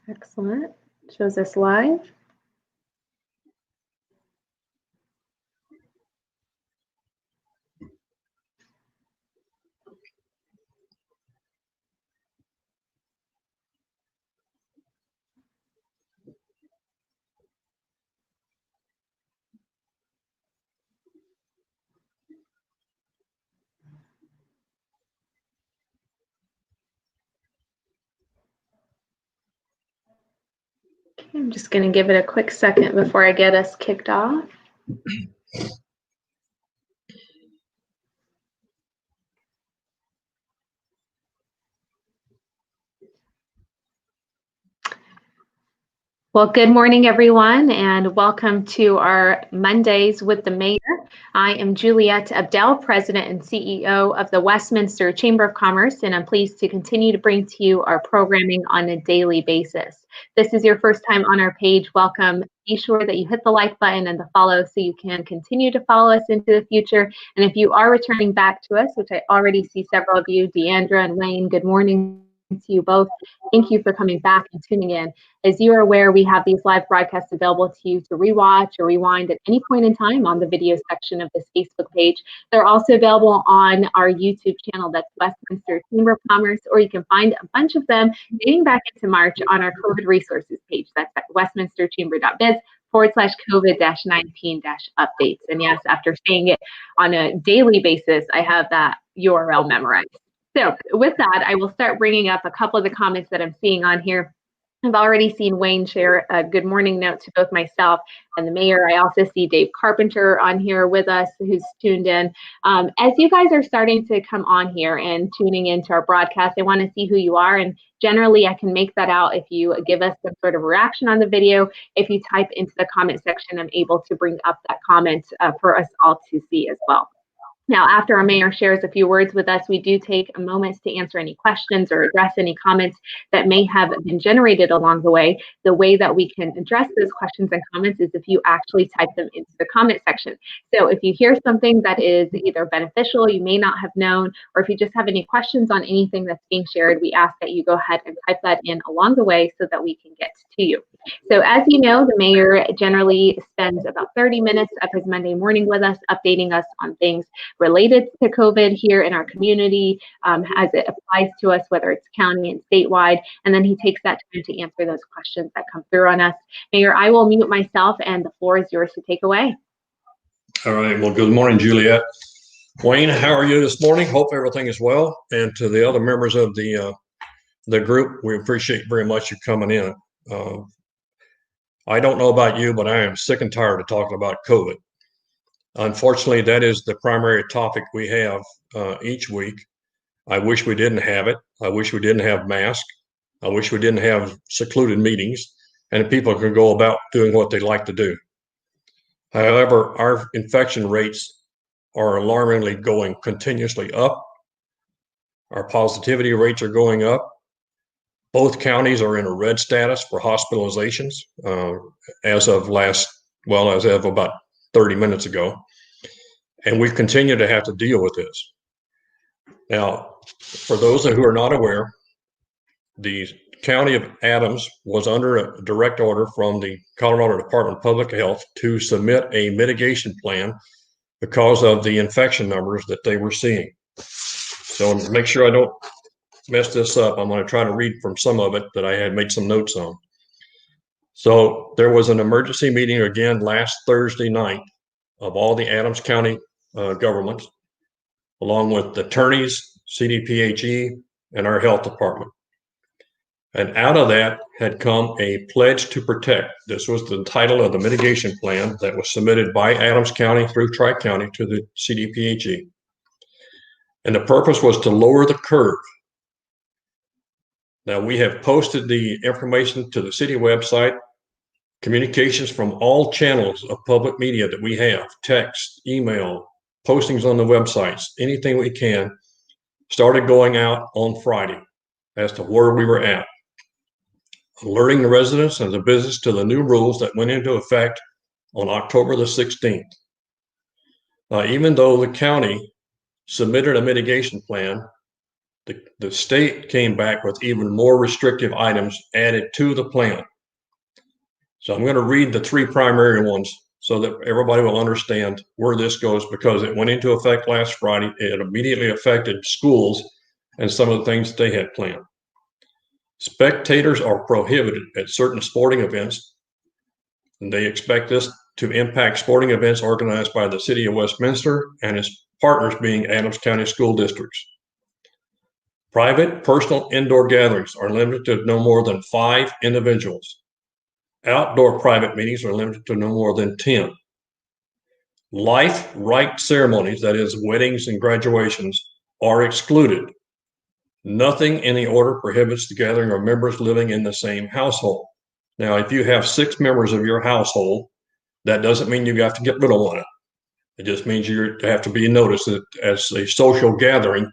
Excellent. Shows us live. Okay, I'm just going to give it a quick second before I get us kicked off. Well, good morning, everyone, and welcome to our Mondays with the Mayor. I am Juliette Abdel, President and CEO of the Westminster Chamber of Commerce, and I'm pleased to continue to bring to you our programming on a daily basis. If this is your first time on our page, welcome. Be sure that you hit the like button and the follow so you can continue to follow us into the future. And if you are returning back to us, which I already see several of you, Deandra and Wayne, good morning to you both. Thank you for coming back and tuning in. As you are aware, we have these live broadcasts available to you to rewatch or rewind at any point in time on the video section of this Facebook page. They're also available on our YouTube channel, that's Westminster Chamber of Commerce, or you can find a bunch of them dating back into March on our COVID resources page. That's at westminsterchamber.biz/COVID-19-updates. And yes, after saying it on a daily basis, I have that URL memorized. So with that, I will start bringing up a couple of the comments that I'm seeing on here. I've already seen Wayne share a good morning note to both myself and the mayor. I also see Dave Carpenter on here with us who's tuned in. As you guys are starting to come on here and tuning into our broadcast, I want to see who you are. And generally, I can make that out if you give us some sort of reaction on the video. If you type into the comment section, I'm able to bring up that comment for us all to see as well. Now, after our mayor shares a few words with us, we do take a moment to answer any questions or address any comments that may have been generated along the way. The way that we can address those questions and comments is if you actually type them into the comment section. So if you hear something that is either beneficial, you may not have known, or if you just have any questions on anything that's being shared, we ask that you go ahead and type that in along the way so that we can get to you. So as you know, the mayor generally spends about 30 minutes of his Monday morning with us, updating us on things related to COVID here in our community as it applies to us, whether it's county and statewide, and then he takes that time to answer those questions that come through on us. Mayor, I will mute myself and the floor is yours to take away. All right, well, good morning, Juliette. Wayne, how are you this morning? Hope everything is well. And to the other members of the group, we appreciate very much you coming in. I don't know about you, but I am sick and tired of talking about COVID. Unfortunately, that is the primary topic we have each week. I wish we didn't have it. I wish we didn't have masks. I wish we didn't have secluded meetings and people could go about doing what they like to do. However, our infection rates are alarmingly going continuously up. Our positivity rates are going up. Both counties are in a red status for hospitalizations as of about 30 minutes ago. And we continue to have to deal with this. Now, for those who are not aware, the County of Adams was under a direct order from the Colorado Department of Public Health to submit a mitigation plan because of the infection numbers that they were seeing. So to make sure I don't mess this up, I'm going to try to read from some of it that I had made some notes on. So there was an emergency meeting again last Thursday night of all the Adams County governments, along with attorneys, CDPHE, and our health department. And out of that had come a pledge to protect. This was the title of the mitigation plan that was submitted by Adams County through Tri-County to the CDPHE. And the purpose was to lower the curve. Now, we have posted the information to the city website, communications from all channels of public media that we have, text, email, postings on the websites, anything we can, started going out on Friday as to where we were at, alerting the residents and the business to the new rules that went into effect on October the 16th. Even though the county submitted a mitigation plan, The state came back with even more restrictive items added to the plan. So I'm going to read the three primary ones so that everybody will understand where this goes, because it went into effect last Friday. It immediately affected schools and some of the things that they had planned. Spectators are prohibited at certain sporting events, and they expect this to impact sporting events organized by the City of Westminster and its partners being Adams County school districts. Private personal indoor gatherings are limited to no more than 5 individuals. Outdoor private meetings are limited to no more than 10. Life rite ceremonies, that is, weddings and graduations, are excluded. Nothing in the order prohibits the gathering of members living in the same household. Now, if you have 6 members of your household, that doesn't mean you have to get rid of one. It just means you have to be noticed that as a social gathering.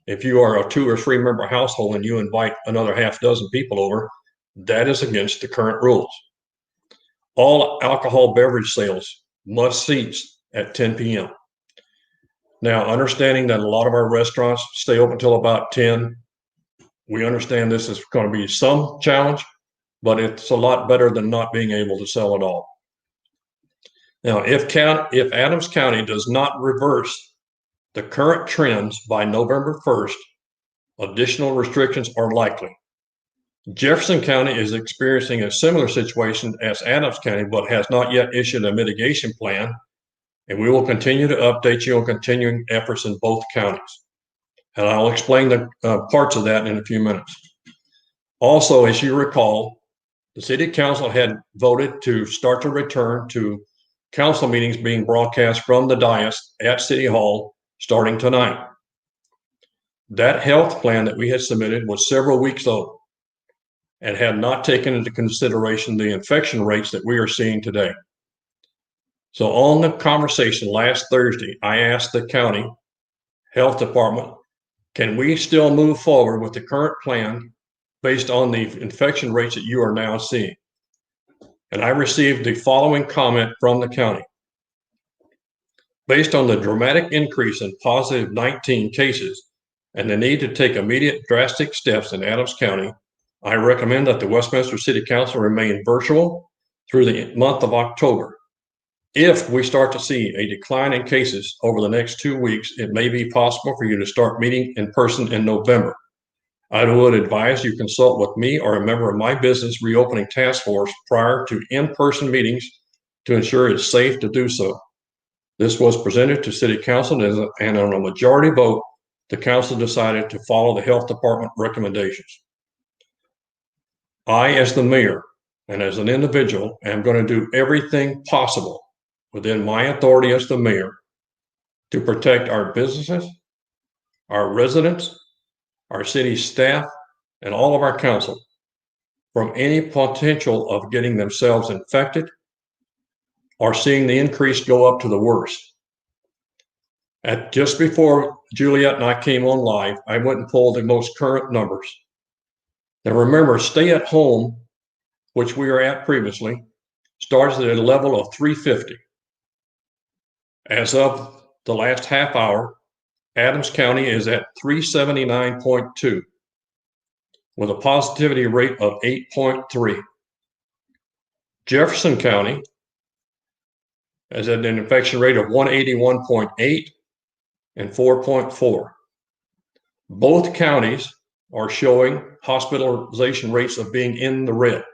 If you are a 2 or 3 member household and you invite another half dozen people over, that is against the current rules. All alcohol beverage sales must cease at 10 p.m. Now, understanding that a lot of our restaurants stay open until about 10, we understand this is going to be some challenge, but it's a lot better than not being able to sell at all. Now, if Adams County does not reverse the current trends by November 1st, additional restrictions are likely. Jefferson County is experiencing a similar situation as Adams County, but has not yet issued a mitigation plan, and we will continue to update you on continuing efforts in both counties. And I'll explain the parts of that in a few minutes. Also, as you recall, the City Council had voted to start to return to council meetings being broadcast from the dais at City Hall starting tonight. That health plan that we had submitted was several weeks old and had not taken into consideration the infection rates that we are seeing today. So on the conversation last Thursday, I asked the county health department, can we still move forward with the current plan based on the infection rates that you are now seeing? And I received the following comment from the county. Based on the dramatic increase in positive 19 cases and the need to take immediate drastic steps in Adams County, I recommend that the Westminster City Council remain virtual through the month of October. If we start to see a decline in cases over the next 2 weeks, it may be possible for you to start meeting in person in November. I would advise you consult with me or a member of my business reopening task force prior to in-person meetings to ensure it's safe to do so. This was presented to City Council, and on a majority vote, the council decided to follow the health department recommendations. I, as the mayor and as an individual, am going to do everything possible within my authority as the mayor to protect our businesses, our residents, our city staff, and all of our council from any potential of getting themselves infected or seeing the increase go up to the worst. Just before Juliet and I came on live, I went and pulled the most current numbers. Now remember, stay at home, which we were at previously, starts at a level of 350. As of the last half hour, Adams County is at 379.2 with a positivity rate of 8.3. Jefferson County is at an infection rate of 181.8 and 4.4. Both counties are showing hospitalization rates of being in the red.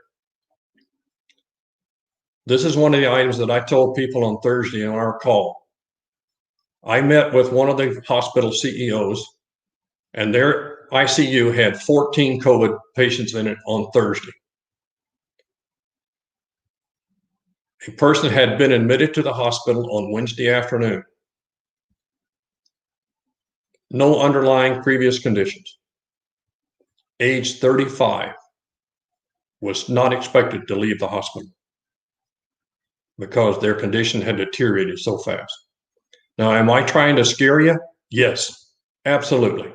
This is one of the items that I told people on Thursday on our call. I met with one of the hospital CEOs, and their ICU had 14 COVID patients in it on Thursday. A person had been admitted to the hospital on Wednesday afternoon. No underlying previous conditions. Age 35, was not expected to leave the hospital because their condition had deteriorated so fast. Now, am I trying to scare you? Yes, absolutely.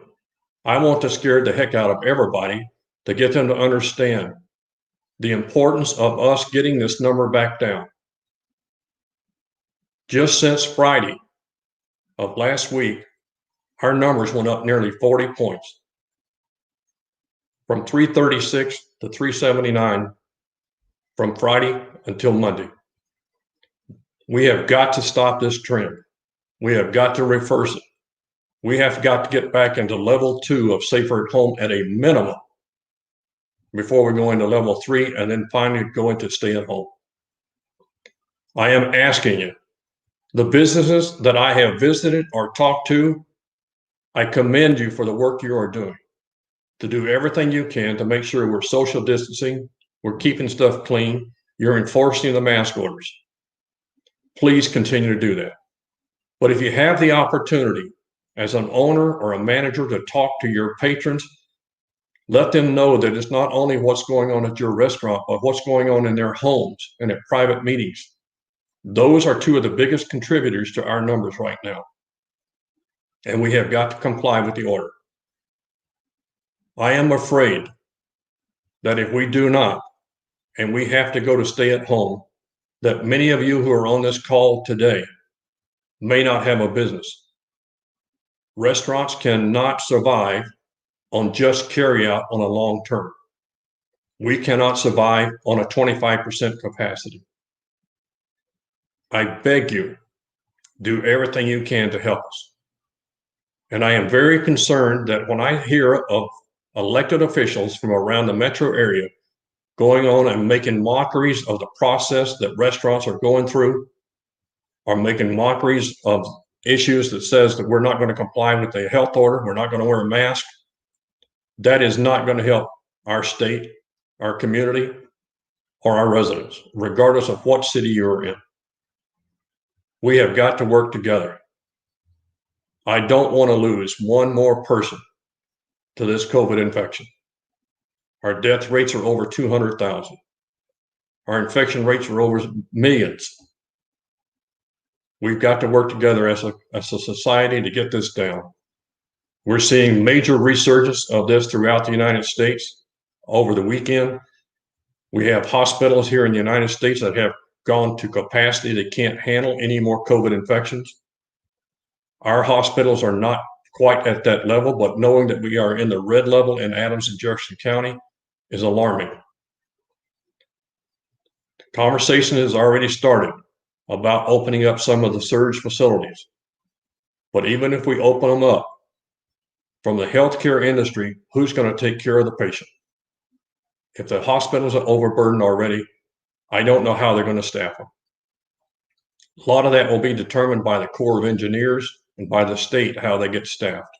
I want to scare the heck out of everybody to get them to understand the importance of us getting this number back down. Just since Friday of last week, our numbers went up nearly 40 points. from 336 to 379 from Friday until Monday. We have got to stop this trend. We have got to reverse it. We have got to get back into level 2 of safer at home at a minimum before we go into level 3 and then finally go into stay at home. I am asking you, the businesses that I have visited or talked to, I commend you for the work you are doing to do everything you can to make sure we're social distancing, we're keeping stuff clean, you're enforcing the mask orders. Please continue to do that. But if you have the opportunity as an owner or a manager to talk to your patrons, let them know that it's not only what's going on at your restaurant, but what's going on in their homes and at private meetings. Those are two of the biggest contributors to our numbers right now. And we have got to comply with the order. I am afraid that if we do not, and we have to go to stay at home, that many of you who are on this call today may not have a business. Restaurants cannot survive on just carry out on a long term. We cannot survive on a 25% capacity. I beg you, do everything you can to help us. And I am very concerned that when I hear of elected officials from around the metro area going on and making mockeries of the process that restaurants are going through, or making mockeries of issues that says that we're not going to comply with the health order, we're not going to wear a mask, that is not going to help our state, our community, or our residents, regardless of what city you're in. We have got to work together. I don't want to lose one more person to this COVID infection. Our death rates are over 200,000. Our infection rates are over millions. We've got to work together as a society to get this down. We're seeing major resurgence of this throughout the United States over the weekend. We have hospitals here in the United States that have gone to capacity. They can't handle any more COVID infections. Our hospitals are not quite at that level, but knowing that we are in the red level in Adams and Jefferson County is alarming. The conversation has already started about opening up some of the surge facilities. But even if we open them up, from the healthcare industry, who's going to take care of the patient? If the hospitals are overburdened already, I don't know how they're going to staff them. A lot of that will be determined by the Corps of Engineers and by the state, how they get staffed.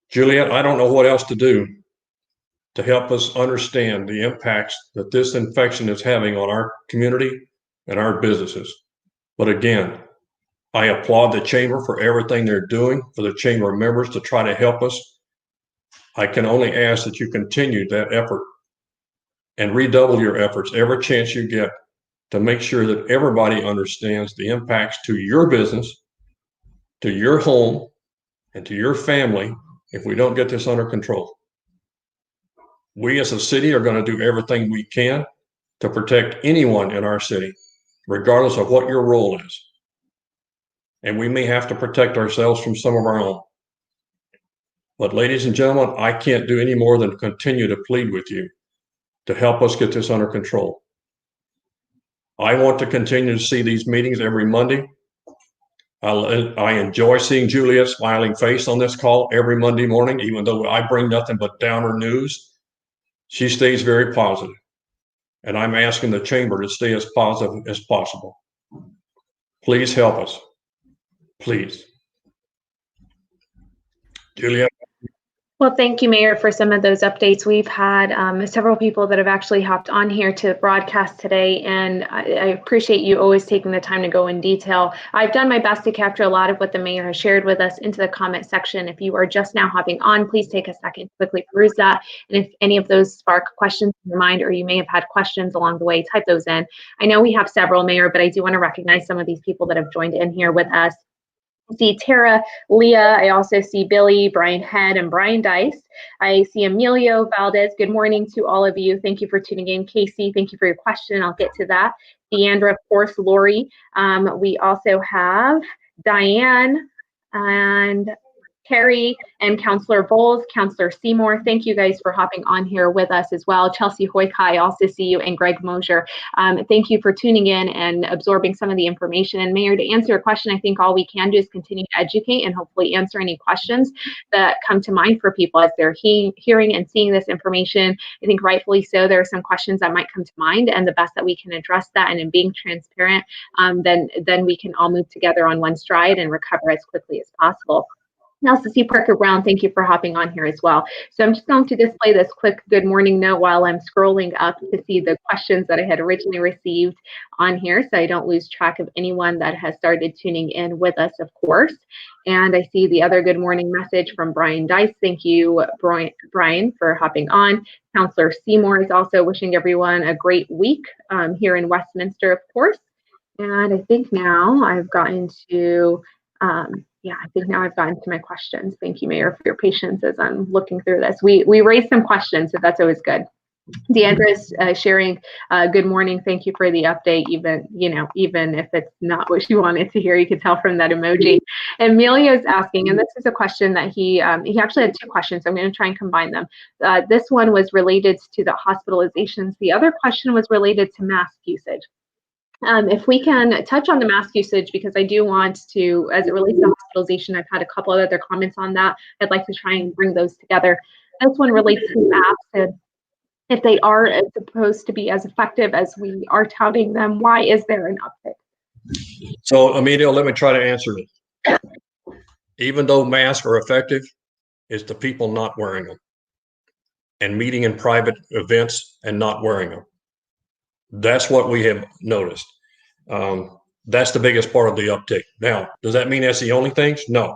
Juliet, I don't know what else to do to help us understand the impacts that this infection is having on our community and our businesses. But again, I applaud the chamber for everything they're doing, for the chamber members to try to help us. I can only ask that you continue that effort and redouble your efforts every chance you get to make sure that everybody understands the impacts to your business, to your home, and to your family if we don't get this under control. We as a city are going to do everything we can to protect anyone in our city, regardless of what your role is. And we may have to protect ourselves from some of our own. But ladies and gentlemen, I can't do any more than continue to plead with you to help us get this under control. I want to continue to see these meetings every Monday. I enjoy seeing Juliet's smiling face on this call every Monday morning, even though I bring nothing but downer news. She stays very positive, and I'm asking the chamber to stay as positive as possible. Please help us. Please. Juliet. Well, thank you, Mayor, for some of those updates. We've had several people that have actually hopped on here to broadcast today, and I appreciate you always taking the time to go in detail. I've done my best to capture a lot of what the Mayor has shared with us into the comment section. If you are just now hopping on, please take a second to quickly peruse that. And if any of those spark questions in your mind, or you may have had questions along the way, type those in. I know we have several, Mayor, but I do want to recognize some of these people that have joined in here with us. I see Tara, Leah, I also see Billy, Brian Head, and Brian Dice. I see Emilio Valdez. Good morning to all of you. Thank you for tuning in. Casey, thank you for your question. I'll get to that. Deandra, of course, Lori. We also have Diane, and Terry and Counselor Bowles, Counselor Seymour, thank you guys for hopping on here with us as well. Chelsea Hoykai, I also see you, and Greg Mosier. Thank you for tuning in and absorbing some of the information. And Mayor, to answer your question, I think all we can do is continue to educate and hopefully answer any questions that come to mind for people as they're hearing and seeing this information. I think rightfully so, there are some questions that might come to mind, and the best that we can address that, and in being transparent, then we can all move together on one stride and recover as quickly as possible. I also see Parker Brown, thank you for hopping on here as well. So I'm just going to display this quick good morning note while I'm scrolling up to see the questions that I had originally received on here, so I don't lose track of anyone that has started tuning in with us, of course. And I see the other good morning message from Brian Dice. Thank you, Brian, for hopping on. Counselor Seymour is also wishing everyone a great week here in Westminster, of course. And I think now I've gotten to my questions. Thank you, Mayor, for your patience as I'm looking through this. We raised some questions, so that's always good. Deandra's sharing, good morning. Thank you for the update. Even if it's not what you wanted to hear, you could tell from that emoji. Emilio's asking, and this is a question that he actually had two questions. So I'm going to try and combine them. This one was related to the hospitalizations. The other question was related to mask usage. If we can touch on the mask usage, because I do want to, as it relates to hospitalization, I've had a couple of other comments on that. I'd like to try and bring those together. This one relates to masks, and if they are supposed to be as effective as we are touting them, why is there an uptick? So, Emilio, let me try to answer it. Even though masks are effective, it's the people not wearing them and meeting in private events and not wearing them. That's what we have noticed. That's the biggest part of the uptick. Now, does that mean that's the only things? No.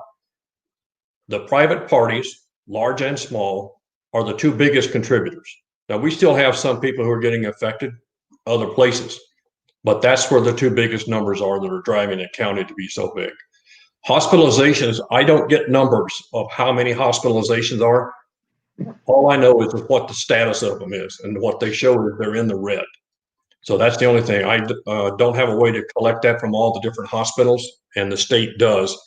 The private parties, large and small, are the two biggest contributors. Now, we still have some people who are getting affected other places, but that's where the two biggest numbers are that are driving the county to be so big. Hospitalizations, I don't get numbers of how many hospitalizations are. All I know is what the status of them is, and what they show is they're in the red. So that's the only thing. I don't have a way to collect that from all the different hospitals, and the state does.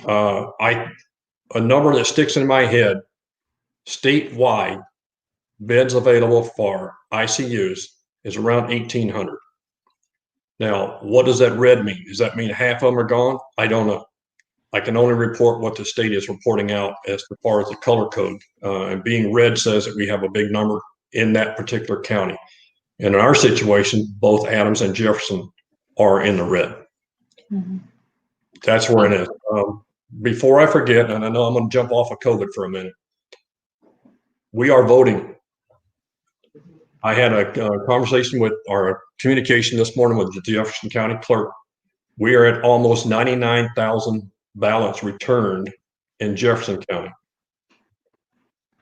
A number that sticks in my head, statewide, beds available for ICUs is around 1,800. Now, what does that red mean? Does that mean half of them are gone? I don't know. I can only report what the state is reporting out as far as the color code. And being red says that we have a big number in that particular county. And in our situation, both Adams and Jefferson are in the red. Mm-hmm. That's where it is. Before I forget, and I know I'm going to jump off of COVID for a minute, we are voting. I had a conversation with our communication this morning with the Jefferson County clerk. We are at almost 99,000 ballots returned in Jefferson County.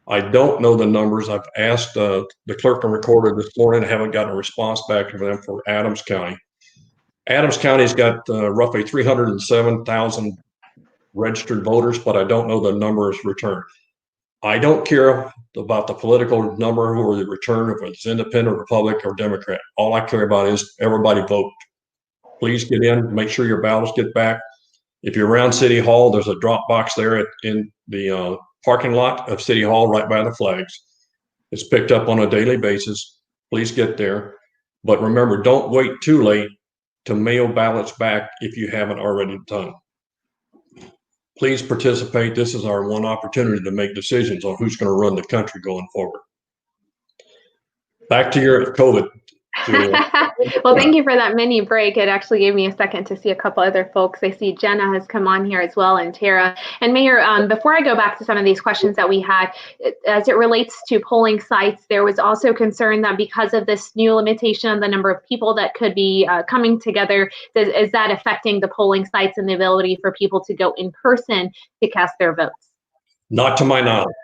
I don't know the numbers. I've asked the clerk and recorder this morning. I haven't gotten a response back from them for Adams County. Adams County's got roughly 307,000 registered voters, but I don't know the numbers returned. I don't care about the political number or the return, if it's independent, Republican, or Democrat. All I care about is everybody vote. Please get in, make sure your ballots get back. If you're around City Hall, there's a drop box there in the parking lot of City Hall right by the flags. It's picked up on a daily basis. Please get there. But remember, don't wait too late to mail ballots back if you haven't already done. Please participate. This is our one opportunity to make decisions on who's going to run the country going forward. Back to your COVID. Well, thank you for that mini break. It actually gave me a second to see a couple other folks. I see Jenna has come on here as well, and Tara. And Mayor, before I go back to some of these questions that we had, as it relates to polling sites, there was also concern that because of this new limitation on the number of people that could be coming together, is that affecting the polling sites and the ability for people to go in person to cast their votes? Not to my knowledge.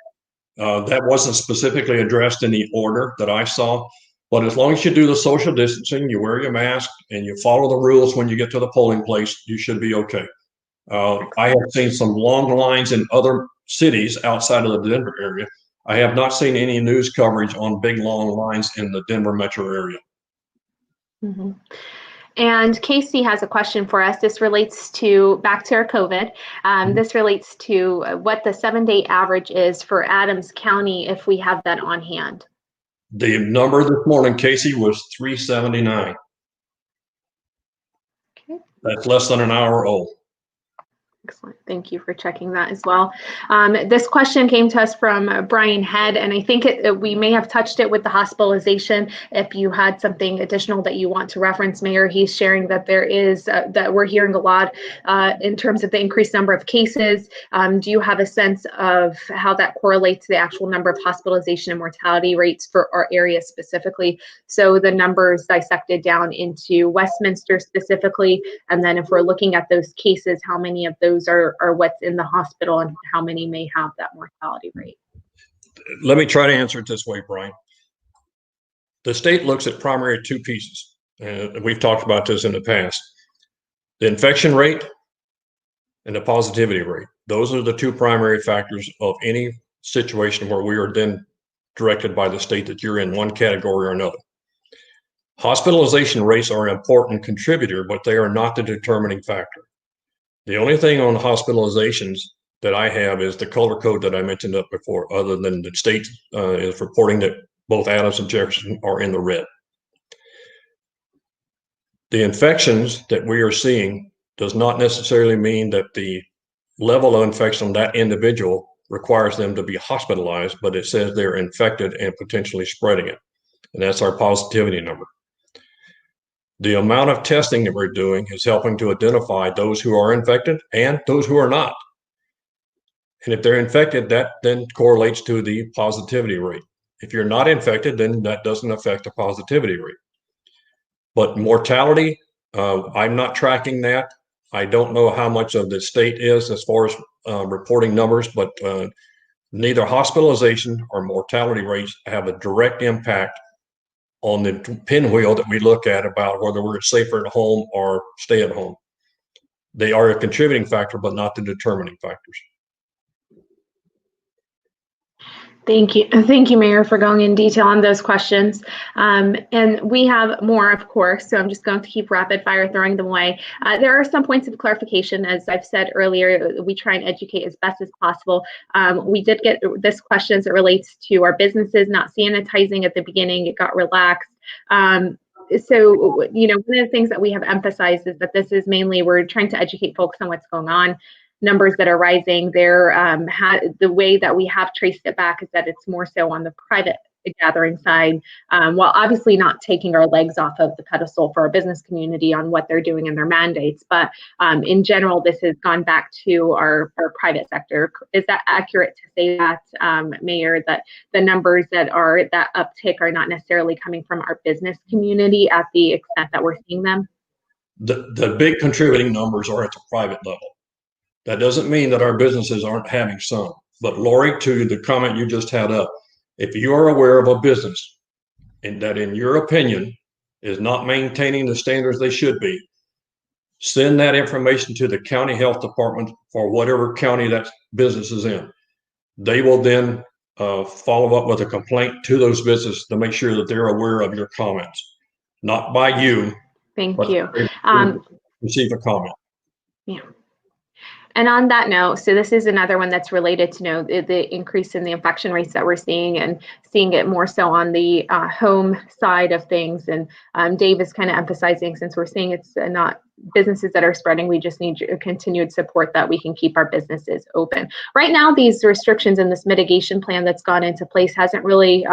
That wasn't specifically addressed in the order that I saw. But as long as you do the social distancing, you wear your mask, and you follow the rules when you get to the polling place, you should be okay. I have seen some long lines in other cities outside of the Denver area. I have not seen any news coverage on big long lines in the Denver metro area. Mm-hmm. And Casey has a question for us. This relates to back to our COVID. This relates to what the 7-day average is for Adams County if we have that on hand. The number this morning, Casey, was 379. Okay. That's less than an hour old. Excellent. Thank you for checking that as well. This question came to us from Brian Head, and I think we may have touched it with the hospitalization. If you had something additional that you want to reference, Mayor, he's sharing that there is, that we're hearing a lot in terms of the increased number of cases. Do you have a sense of how that correlates to the actual number of hospitalization and mortality rates for our area specifically? So the numbers dissected down into Westminster specifically, and then if we're looking at those cases, how many of those are what's in the hospital and how many may have that mortality rate? Let me try to answer it this way, Brian. The state looks at primary two pieces, and we've talked about this in the past. The infection rate and the positivity rate. Those are the two primary factors of any situation where we are then directed by the state that you're in one category or another. Hospitalization rates are an important contributor, but they are not the determining factor. The only thing on hospitalizations that I have is the color code that I mentioned up before, other than the state is reporting that both Adams and Jefferson are in the red. The infections that we are seeing does not necessarily mean that the level of infection on that individual requires them to be hospitalized, but it says they're infected and potentially spreading it. And that's our positivity number. The amount of testing that we're doing is helping to identify those who are infected and those who are not. And if they're infected, that then correlates to the positivity rate. If you're not infected, then that doesn't affect the positivity rate. But mortality, I'm not tracking that. I don't know how much of the state is as far as reporting numbers, but neither hospitalization or mortality rates have a direct impact on the pinwheel that we look at about whether we're safer at home or stay at home. They are a contributing factor, but not the determining factors. Thank you, Mayor, for going in detail on those questions. And we have more, of course, so I'm just going to keep rapid fire throwing them away. There are some points of clarification. As I've said earlier, we try and educate as best as possible. We did get this question as it relates to our businesses not sanitizing at the beginning. It got relaxed. So, one of the things that we have emphasized is that this is mainly, we're trying to educate folks on what's going on. Numbers that are rising, the way that we have traced it back is that it's more so on the private gathering side, while obviously not taking our legs off of the pedestal for our business community on what they're doing in their mandates. But in general, this has gone back to our private sector. Is that accurate to say that, Mayor, that the numbers that uptick are not necessarily coming from our business community at the extent that we're seeing them? The big contributing numbers are at the private level. That doesn't mean that our businesses aren't having some. But Lori, to the comment you just had up, if you are aware of a business and that in your opinion is not maintaining the standards they should be, send that information to the county health department for whatever county that business is in. They will then follow up with a complaint to those businesses to make sure that they're aware of your comments. Not by you. Thank you. Receive a comment. Yeah. And on that note, so this is another one that's related to the increase in the infection rates that we're seeing, and seeing it more so on the home side of things. And Dave is kind of emphasizing, since we're seeing it's not businesses that are spreading, we just need continued support that we can keep our businesses open. Right now, these restrictions and this mitigation plan that's gone into place hasn't really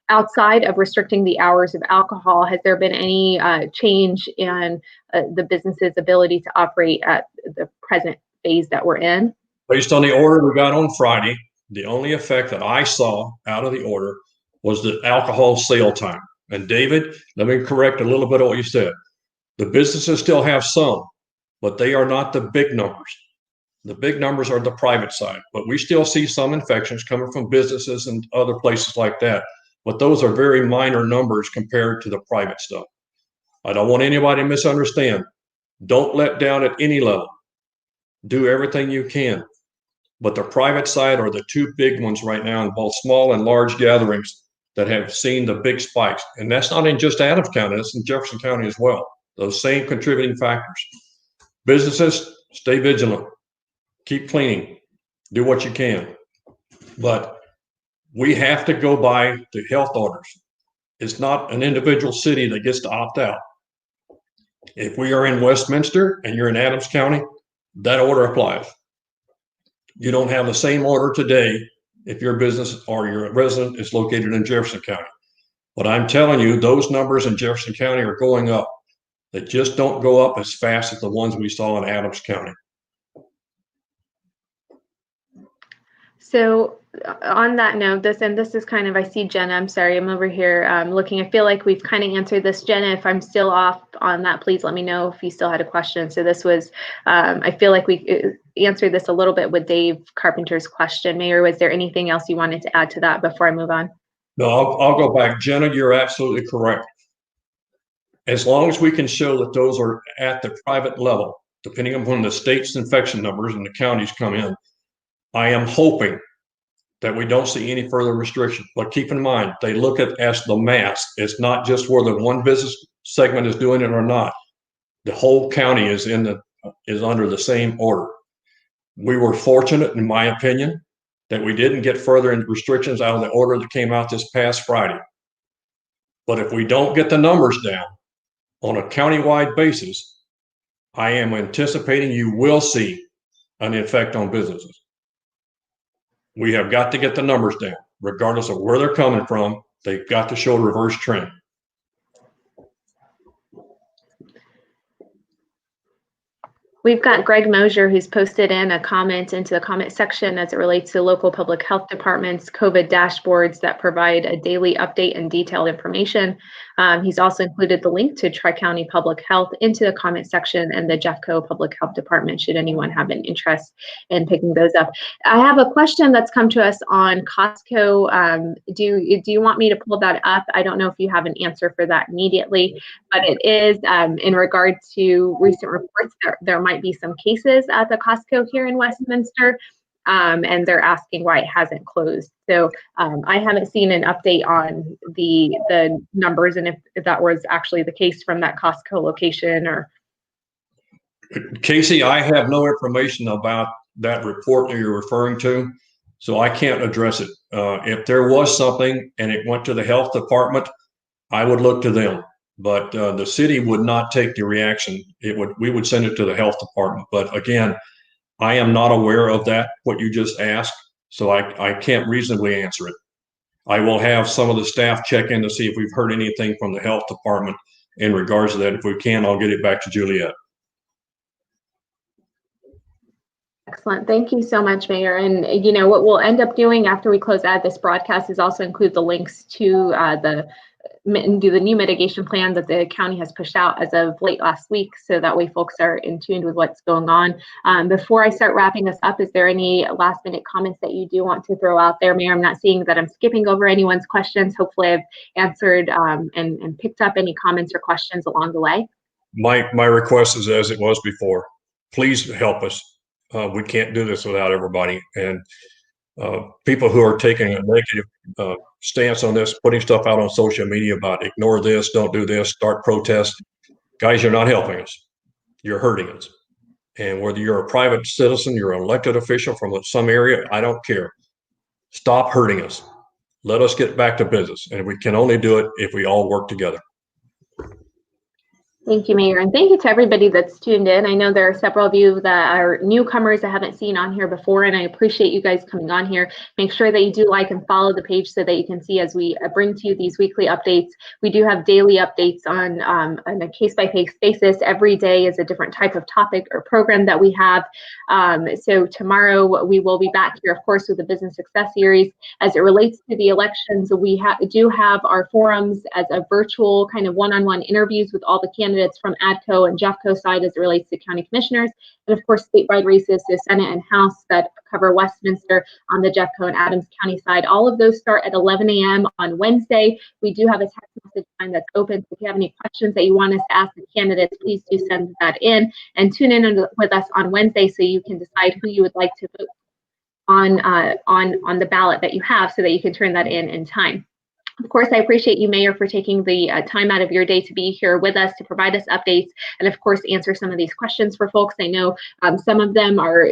outside of restricting the hours of alcohol, has there been any change in the business's ability to operate at the present phase that we're in? Based on the order we got on Friday, the only effect that I saw out of the order was the alcohol sale time. And David, let me correct a little bit of what you said. The businesses still have some, but they are not the big numbers. The big numbers are the private side, but we still see some infections coming from businesses and other places like that. But those are very minor numbers compared to the private stuff. I don't want anybody to misunderstand. Don't let down at any level. Do everything you can. But the private side are the two big ones right now in both small and large gatherings that have seen the big spikes. And that's not in just Adams County, it's in Jefferson County as well. those same contributing factors. Businesses, stay vigilant, keep cleaning, do what you can. But we have to go by the health orders. It's not an individual city that gets to opt out. If we are in Westminster and you're in Adams County, that order applies. You don't have the same order today if your business or your resident is located in Jefferson County. But I'm telling you, those numbers in Jefferson County are going up. They just don't go up as fast as the ones we saw in Adams County. So on that note, this is kind of, I see Jenna, I'm sorry, I'm over here looking. I feel like we've kind of answered this. Jenna, if I'm still off on that, please let me know if you still had a question. So this was, I feel like we answered this a little bit with Dave Carpenter's question. Mayor, was there anything else you wanted to add to that before I move on? No, I'll go back. Jenna, you're absolutely correct. As long as we can show that those are at the private level, depending upon the state's infection numbers and the counties come in, I am hoping that we don't see any further restrictions. But keep in mind, they look at as the mass. It's not just whether one business segment is doing it or not. The whole county is under the same order. We were fortunate, in my opinion, that we didn't get further restrictions out of the order that came out this past Friday. But if we don't get the numbers down on a countywide basis, I am anticipating you will see an effect on businesses. We have got to get the numbers down, regardless of where they're coming from. They've got to show a reverse trend. We've got Greg Mosier, who's posted in a comment into the comment section as it relates to local public health departments' COVID dashboards that provide a daily update and detailed information. He's also included the link to Tri-County Public Health into the comment section and the Jeffco Public Health Department, should anyone have an interest in picking those up. I have a question that's come to us on Costco. Do you want me to pull that up? I don't know if you have an answer for that immediately, but it is in regard to recent reports. There might be some cases at the Costco here in Westminster, and they're asking why it hasn't closed. So I haven't seen an update on the numbers and if that was actually the case from that Costco location. Or Casey, I have no information about that report that you're referring to, so I can't address it. If there was something and it went to the health department, I would look to them. But the city would not take the reaction. We would send it to the health department. But again, I am not aware of that, what you just asked, so I can't reasonably answer it. I will have some of the staff check in to see if we've heard anything from the health department in regards to that. If we can, I'll get it back to Juliet. Excellent. Thank you so much, Mayor. And you know what we'll end up doing after we close out this broadcast is also include the links to the new mitigation plan that the county has pushed out as of late last week, so that way folks are in tune with what's going on. Before I start wrapping this up, is there any last minute comments that you do want to throw out there, Mayor? I'm not seeing that I'm skipping over anyone's questions. Hopefully I've answered and picked up any comments or questions along the way. My request is as it was before. Please help us. We can't do this without everybody. And people who are taking a negative stance on this, putting stuff out on social media about ignore this, don't do this, start protests. Guys, you're not helping us. You're hurting us. And whether you're a private citizen, you're an elected official from some area, I don't care. Stop hurting us. Let us get back to business. And we can only do it if we all work together. Thank you, Mayor, and thank you to everybody that's tuned in. I know there are several of you that are newcomers that haven't seen on here before, and I appreciate you guys coming on here. Make sure that you do like and follow the page so that you can see as we bring to you these weekly updates. We do have daily updates on a case-by-case basis. Every day is a different type of topic or program that we have. So tomorrow we will be back here, of course, with the Business Success Series. As it relates to the elections, we do have our forums as a virtual kind of one-on-one interviews with all the candidates from ADCO and Jeffco side as it relates to county commissioners, and of course statewide races to Senate and House that cover Westminster on the Jeffco and Adams County side. All of those start at 11 a.m. on Wednesday. We do have a text message line that's open, so if you have any questions that you want us to ask the candidates, please do send that in and tune in with us on Wednesday so you can decide who you would like to vote on the ballot that you have, so that you can turn that in time. Of course, I appreciate you, Mayor, for taking the time out of your day to be here with us to provide us updates and, of course, answer some of these questions for folks. I know some of them are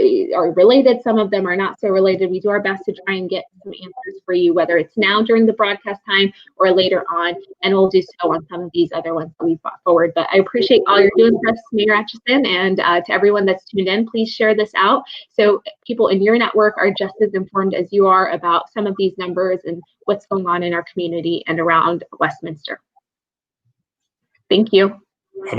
related, some of them are not so related. We do our best to try and get some answers for you, whether it's now during the broadcast time or later on, and we'll do so on some of these other ones that we've brought forward. But I appreciate all you're doing for us, Mayor Atchison, and to everyone that's tuned in, please share this out so people in your network are just as informed as you are about some of these numbers and what's going on in our community and around Westminster. Thank you. Bye-bye.